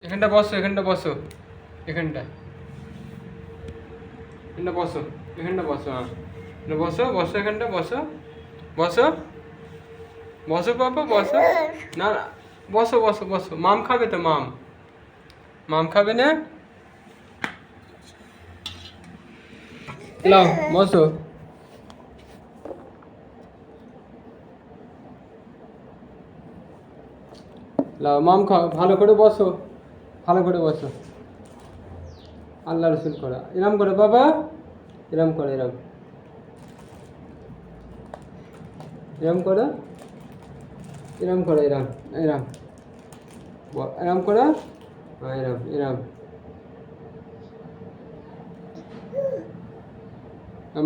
এখানটা বসো, এখানটা বসো, এখানটা এখানটা বসো, এখানটা বসো, হ্যাঁ বসো বসো, এখানটা বসো, বসো বসো বাবা বসো। না না, বসো বসো বসো। মাম খাবে তো? মাম মাম খাবে না? লাও বসো। লাও মাম খাও, ভালো করে বসো, ভালো করে বসো। আল্লাহ রসুল করা এরম করে বাবা, এরম করে, এরম এরম করে, এরম করে, এরম এরম এরম করে, হ্যাঁ এরম এরম।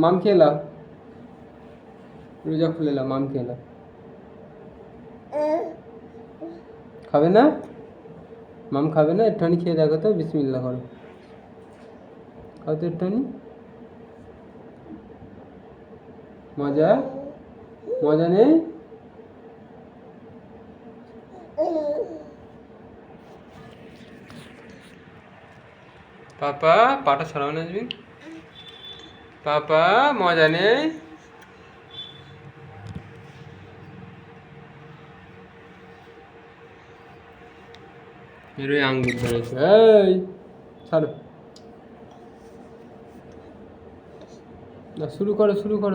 মাম খেয়ে লাও, রোজা খুলে লাও, মাম খেয়ে লাও। খাবে না? মাম খাবে না? একটুখানি খেয়ে দেখো তো, বিসমিল্লাহ করো, খাও তো একটুখানি। মজা, মজা নেই? পাপা পাটা সরাও না তুমি। পাপা মজা নেই? মেরোই আঙ্গুর ধরেছে, এই ছাড়ো না, শুরু করো, শুরু করো।